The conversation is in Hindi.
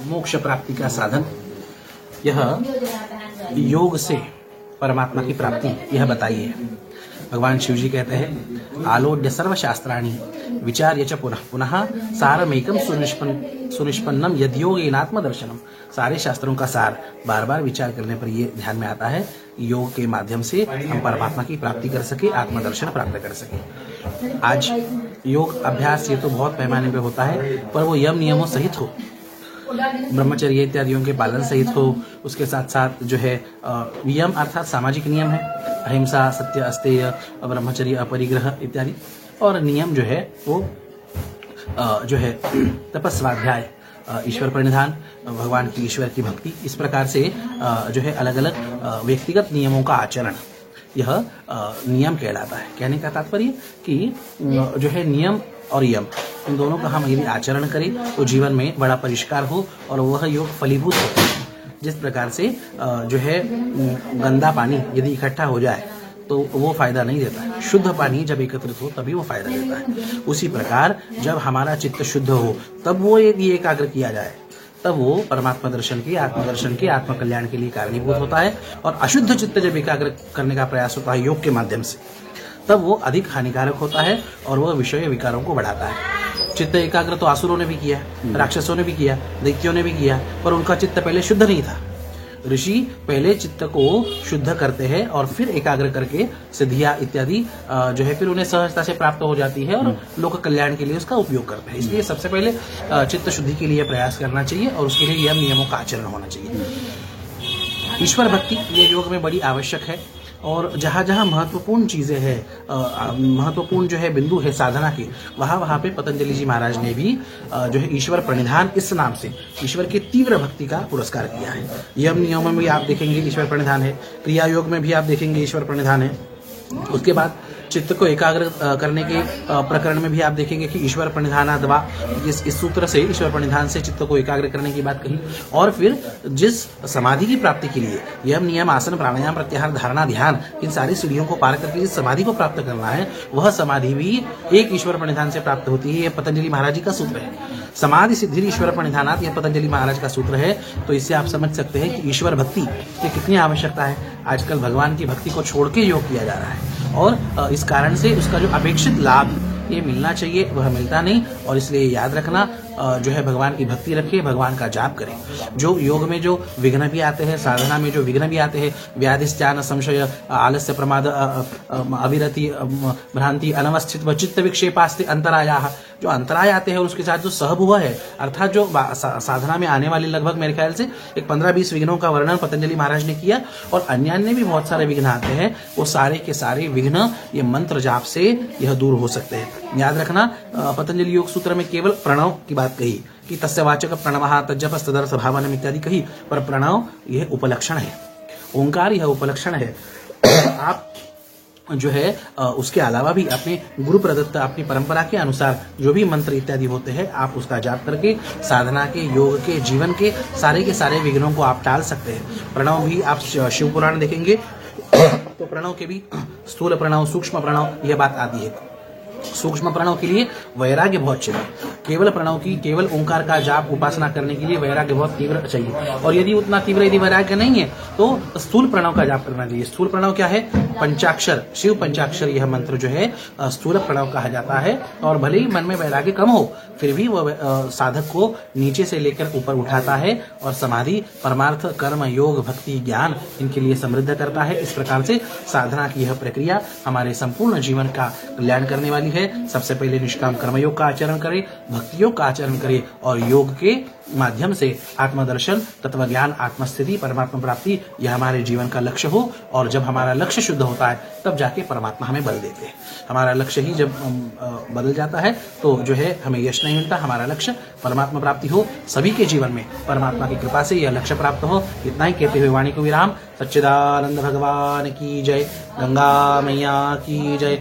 मोक्ष प्राप्ति का साधन, यह योग से परमात्मा की प्राप्ति यह बताई है। भगवान शिव जी कहते हैं, आलोड्य सर्वशास्त्राणि विचार्य च पुनः पुनः सारमेकम सुनिष्पन्नम यद्योगेनात्म दर्शनम। सारे शास्त्रों का सार बार बार विचार करने पर यह ध्यान में आता है, योग के माध्यम से हम परमात्मा की प्राप्ति कर सके, आत्मदर्शन प्राप्त कर सके। आज योग अभ्यास ये तो बहुत पैमाने पे होता है, पर वो यम नियमों सहित हो, ब्रह्मचर्य इत्यादियों के पालन सहित हो। उसके साथ साथ जो है नियम अर्थात सामाजिक नियम है, अहिंसा, सत्य, अस्तेय, ब्रह्मचर्य, अपरिग्रह इत्यादि। और नियम जो है वो जो है तपस्वाध्याय, ईश्वर प्रणिधान, भगवान की ईश्वर की भक्ति, इस प्रकार से जो है अलग अलग व्यक्तिगत नियमों का आचरण, यह नियम कहलाता है। कहने का तात्पर्य कि जो है नियम और यम, इन दोनों का हम यदि आचरण करें तो जीवन में बड़ा परिष्कार हो और वह योग फलीभूत होता है। जिस प्रकार से जो है गंदा पानी यदि इकट्ठा हो जाए तो वो फायदा नहीं देता है, शुद्ध पानी जब एकत्रित हो तभी वो फायदा देता है। उसी प्रकार जब हमारा चित्त शुद्ध हो तब वो यदि एकाग्र किया जाए तब वो परमात्मा दर्शन के, आत्मदर्शन के, आत्म कल्याण के लिए कारणीभूत होता है। और अशुद्ध चित्त जब एकाग्र करने का प्रयास होता है योग के माध्यम से, तब वो अधिक हानिकारक होता है और वह विषय विकारों को बढ़ाता है। चित्त एकाग्र तो असुरों ने भी किया, राक्षसों ने भी किया, दैत्यों ने भी किया, पर उनका चित्त पहले शुद्ध नहीं था। ऋषि पहले चित्त को शुद्ध करते हैं और फिर एकाग्र करके सिद्धियां इत्यादि जो है फिर उन्हें सहजता से प्राप्त हो जाती है और लोक कल्याण के लिए उसका उपयोग करते हैं। इसलिए सबसे पहले चित्त शुद्धि के लिए प्रयास करना चाहिए और उसके लिए यम नियमों का आचरण होना चाहिए। ईश्वर भक्ति ये योग में बड़ी आवश्यक है। और जहाँ जहाँ महत्वपूर्ण चीजें हैं, महत्वपूर्ण जो है बिंदु है साधना के, वहाँ पे पतंजलि जी महाराज ने भी जो है ईश्वर प्रणिधान इस नाम से ईश्वर की तीव्र भक्ति का पुरस्कार किया है। यम नियम में भी आप देखेंगे ईश्वर प्रणिधान है, क्रिया योग में भी आप देखेंगे ईश्वर प्रणिधान है। उसके बाद चित्त को एकाग्र करने के प्रकरण में भी आप देखेंगे कि ईश्वर प्रणिधानाद्वा, इस सूत्र से ईश्वर प्रणिधान से चित्त को एकाग्र करने की बात कही। और फिर जिस समाधि की प्राप्ति के लिए यम नियम आसन प्राणायाम प्रत्याहार धारणा ध्यान, इन सारी सीढ़ियों को पार करके जिस समाधि को प्राप्त करना है, वह समाधि भी एक ईश्वर प्रणिधान से प्राप्त होती है। यह पतंजलि महाराज जी का सूत्र है। समाधि सिद्धि ईश्वर प्रणिधानात, यह पतंजलि महाराज का सूत्र है। तो इससे आप समझ सकते हैं कि ईश्वर भक्ति की कितनी आवश्यकता है। आजकल भगवान की भक्ति को छोड़ के योग किया जा रहा है और इस कारण से उसका जो अपेक्षित लाभ ये मिलना चाहिए वह मिलता नहीं। और इसलिए याद रखना, जो है भगवान की भक्ति रखें, भगवान का जाप करें। जो योग में जो विघ्न भी आते हैं, साधना में जो विघ्न भी आते हैं, व्याधिस्त्यान संशय आलस्य प्रमाद अविरति भ्रांति अनवस्थित चित्त विक्षेपास्ते अंतराया, जो अंतराय आते हैं और उसके साथ जो सहब हुआ है, अर्थात जो साधना में आने वाले लगभग मेरे ख्याल से एक 15-20 विघ्नों का वर्णन पतंजलि महाराज ने किया। और अन्य भी बहुत सारे विघ्न आते हैं, वो सारे के सारे विघ्न ये मंत्र जाप से यह दूर हो सकते हैं। याद रखना, पतंजलि योग सूत्र में केवल प्रणव की बात कही कि तस्य वाचक प्रणवः तज्जपस् तदर्थ भावनम इत्यादि कही, पर प्रणव यह उपलक्षण है, ओंकार यह उपलक्षण है। आप जो है उसके अलावा भी अपने गुरु प्रदत्त अपनी परंपरा के अनुसार जो भी मंत्र इत्यादि होते हैं, आप उसका जाप करके साधना के, योग के, जीवन के सारे विघ्नों को आप टाल सकते हैं। प्रणव भी आप शिव पुराण देखेंगे तो प्रणव के भी स्थूल प्रणव, सूक्ष्म प्रणव, यह बात आती है। सूक्ष्म प्रणव के लिए वैराग्य बहुत चाहिए। केवल प्रणव की, केवल ओंकार का जाप उपासना करने के लिए वैराग्य बहुत तीव्र चाहिए। और यदि उतना तीव्र यदि वैराग्य नहीं है तो स्थूल प्रणव का जाप करना चाहिए। स्थूल प्रणव क्या है? पंचाक्षर, शिव पंचाक्षर यह मंत्र जो है स्थूल प्रणव कहा जाता है। और भले ही मन में वैराग्य कम हो, फिर भी वह साधक को नीचे से लेकर ऊपर उठाता है और समाधि, परमार्थ, कर्म, योग, भक्ति, ज्ञान इनके लिए समृद्ध करता है। इस प्रकार से साधना की यह प्रक्रिया हमारे संपूर्ण जीवन का कल्याण करने वाली है। सबसे पहले निष्काम कर्मयोग का आचरण करें, भक्ति योग का आचरण करें और योग के माध्यम से आत्मदर्शन, तत्व ज्ञान, आत्मस्थिति, परमात्मा प्राप्ति यह हमारे जीवन का लक्ष्य हो। और जब हमारा लक्ष्य शुद्ध होता है तब जाके परमात्मा हमें बल देते हैं। हमारा लक्ष्य ही जब बदल जाता है तो जो है हमें यश नहीं मिलता। हमारा लक्ष्य परमात्मा प्राप्ति हो, सभी के जीवन में परमात्मा की कृपा से यह लक्ष्य प्राप्त हो। इतना ही कहते हुए वाणी को विराम। सच्चिदानंद भगवान की जय, गंगा मैया की जय।